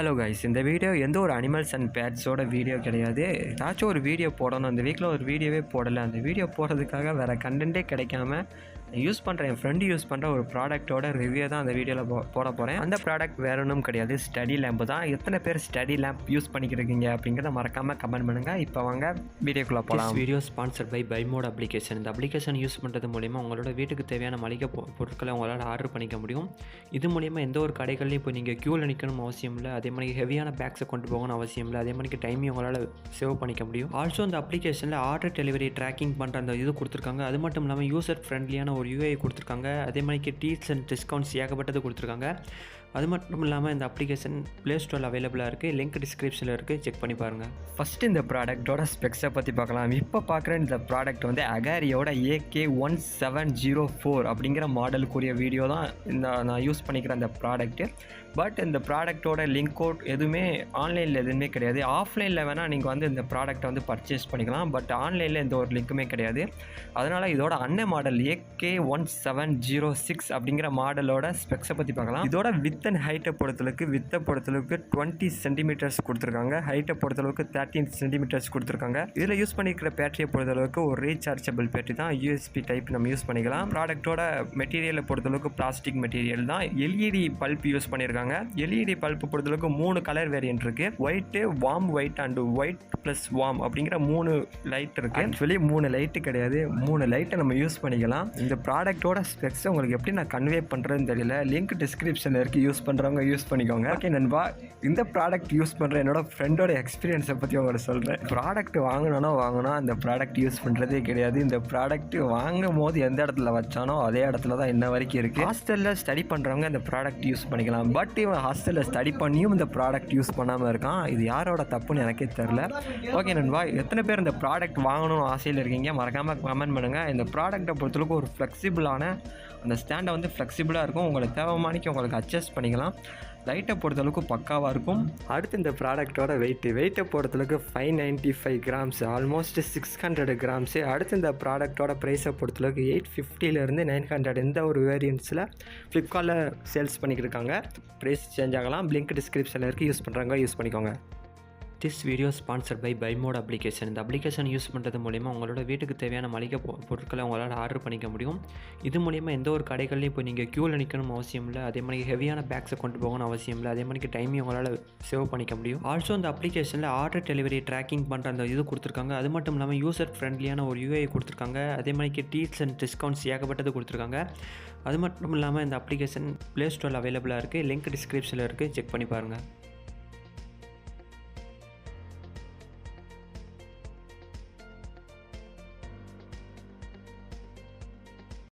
Hello guys, இந்த video எந்த ஒரு அனிமல்ஸ் அண்ட் பேட்ஸோட வீடியோ கிடையாது. ஏதாச்சும் ஒரு வீடியோ போடணும். அந்த வீக்கில் ஒரு வீடியோவே போடலை. அந்த வீடியோ போடுறதுக்காக வேறு கண்டென்ட்டே கிடைக்காம யூஸ் பண்ணுற என் ஃப்ரெண்டு யூஸ் பண்ணுற ஒரு ப்ராடக்ட்டோட ரிவ்யூ தான் அந்த வீடியோவில் போட போகிறேன். அந்த ப்ராடக்ட் வேறு ஒன்றும் கிடையாது, ஸ்டடி லேம்பு தான். எத்தனை பேர் ஸ்டடி லேம்ப் யூஸ் பண்ணிக்கிறீங்க அப்படிங்கிறத மறக்காமல் கமெண்ட் பண்ணுங்கள். இப்போ வாங்க வீடியோக்குள்ளே போகலாம். வீடியோ ஸ்பான்சர்ட் பை பைமோட் அப்ளிகேஷன். இந்த அப்ளிகேஷன் யூஸ் பண்ணுறது மூலிமா உங்களோட வீட்டுக்கு தேவையான மளிகை பொருட்களை உங்களால் ஆர்டர் பண்ணிக்க முடியும். இது மூலிமா எந்த ஒரு கடைகள்லையும் இப்போ நீங்கள் க்யூவில் நிற்கணும் அவசியம் இல்லை. அதே மாதிரி ஹெவியான பேக்ஸை கொண்டு போகணும் அவசியம் இல்லை. அதே மாதிரி டைமையும் உங்களால் சேவ் பண்ணிக்க முடியும். ஆல்சோ இந்த அப்ளிகேஷனில் ஆர்டர் டெலிவரி ட்ராக்கிங் பண்ணுற அந்த இது கொடுத்துருக்காங்க. அது மட்டும் இல்லாமல் யூசர் ஃப்ரெண்ட்லியான ஒரு யூஐ கொடுத்துருக்காங்க. அதே மாதிரி டீல்ஸ் அண்ட் டிஸ்கவுண்ட்ஸ் ஏகப்பட்டது கொடுத்துருக்காங்க. அது மட்டும் இல்லாமல் இந்த அப்ளிகேஷன் ப்ளே ஸ்டோரில் அவைலபிளாக இருக்குது. லிங்க் டிஸ்கிரிப்ஷனில் இருக்குது, செக் பண்ணி பாருங்கள். ஃபஸ்ட்டு இந்த ப்ராடக்ட்டோட ஸ்பெக்ஸை பற்றி பார்க்கலாம். இப்போ பார்க்குற இந்த ப்ராடக்ட் வந்து அகாரியோட AK1704 அப்படிங்கிற மாடலுக்குரிய வீடியோ தான் நான் யூஸ் பண்ணிக்கிற அந்த ப்ராடக்ட்டு. பட் இந்த ப்ராடக்ட்டோட லிங்க் கோட் எதுவுமே ஆன்லைனில் எதுவுமே கிடையாது. ஆஃப்லைனில் வேணால் நீங்கள் வந்து இந்த ப்ராடக்ட்டை வந்து பர்ச்சேஸ் பண்ணிக்கலாம். பட் ஆன்லைனில் எந்த ஒரு லிங்க்குமே கிடையாது. அதனால் இதோட அன்னை மாடல் AK1706 அப்படிங்கிற மாடலோட ஸ்பெக்ஸை பற்றி பார்க்கலாம். இதோட வித் அண்ட் ஹைட்டை பொறுத்தளவுக்கு 20 சென்டிமீட்டர்ஸ் கொடுத்துருக்காங்க. ஹைட்டை பொறுத்தளவுக்கு 13 சென்டிமீட்டர்ஸ் கொடுத்துருக்காங்க. இதில் யூஸ் பண்ணிக்கிற பேட்டரியை பொறுத்தளவுக்கு ஒரு ரீசார்ஜபிள் பேட்டரி தான். USB டைப் நம்ம யூஸ் பண்ணிக்கலாம். ப்ராடக்ட்டோட மெட்டீரியலை பொறுத்தளவுக்கு பிளாஸ்டிக் மெட்டீரியல் தான். LED பல்ப் யூஸ் பண்ணியிருக்காங்க. LED பல்ப் பொறுத்தளவுக்கு 3 கலர் வேரியன்ட் இருக்குது. White, warm white and white plus warm அப்படிங்கிற 3 லைட் இருக்குது. ஆக்சுவலி 3 லைட்டு கிடையாது, 3 லைட்டை நம்ம யூஸ் பண்ணிக்கலாம். இந்த ப்ராடக்ட்டோட ஸ்பெக்ஸை உங்களுக்கு எப்படி நான் கன்வே பண்ணுறதுன்னு தெரியல. லிங்க் டிஸ்கிரிப்ஷனில் இருக்குது, யூஸ் பண்ணுறவங்க யூஸ் பண்ணிக்கோங்க. ஓகே நண்பா, இந்த ப்ராடக்ட் யூஸ் பண்ணுற என்னோட ஃப்ரெண்டோட எக்ஸ்பீரியன்ஸை பற்றி உங்களுக்கு சொல்கிறேன். ப்ராடக்ட் வாங்கினா அந்த ப்ராடக்ட் யூஸ் பண்ணுறதே கிடையாது. இந்த ப்ராடக்ட் வாங்கும் போது எந்த இடத்துல வச்சானோ அதே இடத்துல தான் இன்ன வரைக்கும் இருக்குது. ஹாஸ்டலில் ஸ்டடி பண்ணுறவங்க இந்த ப்ராடக்ட் யூஸ் பண்ணிக்கலாம். பட் இவன் ஹாஸ்டலில் ஸ்டடி பண்ணியும் இந்த ப்ராடக்ட் யூஸ் பண்ணாமல் இருக்கான். இது யாரோட தப்புன்னு எனக்கே தெரில. ஓகே நண்பா, எத்தனை பேர் இந்த ப்ராடக்ட் வாங்கணும்னு ஆசையில் இருக்கீங்க மறக்காமல் கமெண்ட் பண்ணுங்கள். இந்த ப்ராடக்ட்டை பொறுத்தளவுக்கு ஒரு ஃப்ளெக்சிபிளான அந்த ஸ்டாண்டை வந்து ஃப்ளெக்சிபிளாக இருக்கும். உங்களுக்கு தேவைமானிக்கு உங்களுக்கு அட்ஜஸ்ட் பண்ணிக்கலாம். லைட்டை பொறுத்தளவுக்கு பக்காவாக இருக்கும். அடுத்து இந்த ப்ராடக்ட்டோட வெயிட்டை பொறுத்தளவுக்கு 595 கிராம்ஸ், ஆல்மோஸ்ட் 600 கிராம்ஸு. அடுத்து இந்த ப்ராடக்ட்டோட ப்ரைஸை பொறுத்தளவுக்கு 850 900 இந்த ஒரு வேரியன்ஸில் ஃப்ளிப்கார்ட்டில் சேல்ஸ் பண்ணிக்கிருக்காங்க. ப்ரைஸ் சேஞ்ச் ஆகலாம். லிங்க் டிஸ்கிரிப்ஷனில் இருக்குது, யூஸ் பண்ணுறாங்க யூஸ் பண்ணிக்கோங்க. திஸ் வீடியோ ஸ்பான்சர்ட் பை பைமோட் அப்ளிகேஷன். இந்த அப்ளிகேஷன் யூஸ் பண்ணுறது மூலிமா உங்களோட வீட்டுக்கு தேவையான மளிகை பொருட்களை உங்களால் ஆர்டர் பண்ணிக்க முடியும். இது மூலிமா எந்த ஒரு கடைகள்லையும் இப்போ நீங்கள் க்யூவில் நிற்கணும் அவசியம் இல்லை. அதே மாதிரி ஹெவியான பேக்ஸை கொண்டு போகணும் அவசியம் இல்லை. அதே மாதிரி டைமையும் உங்களால் சேவ் பண்ணிக்க முடியும். ஆல்சோ இந்த அப்ளிகேஷனில் ஆர்டர் டெலிவரி ட்ராக்கிங் பண்ணுற அந்த இது கொடுத்துருக்காங்க. அது மட்டும் இல்லாமல் யூசர் ஃப்ரெண்ட்லியான ஒரு யூஐ கொடுத்துருக்காங்க. அதே மாதிரி டீல்ஸ் அண்ட் டிஸ்கவுண்ட்ஸ் ஏகப்பட்டது கொடுத்துருக்காங்க. அது மட்டும் இல்லாமல் இந்த அப்ளிகேஷன் ப்ளே ஸ்டோரில் அவைலபிளாக இருக்குது. லிங்க் டிஸ்கிரிப்ஷனில் இருக்குது, செக் பண்ணி பாருங்கள்.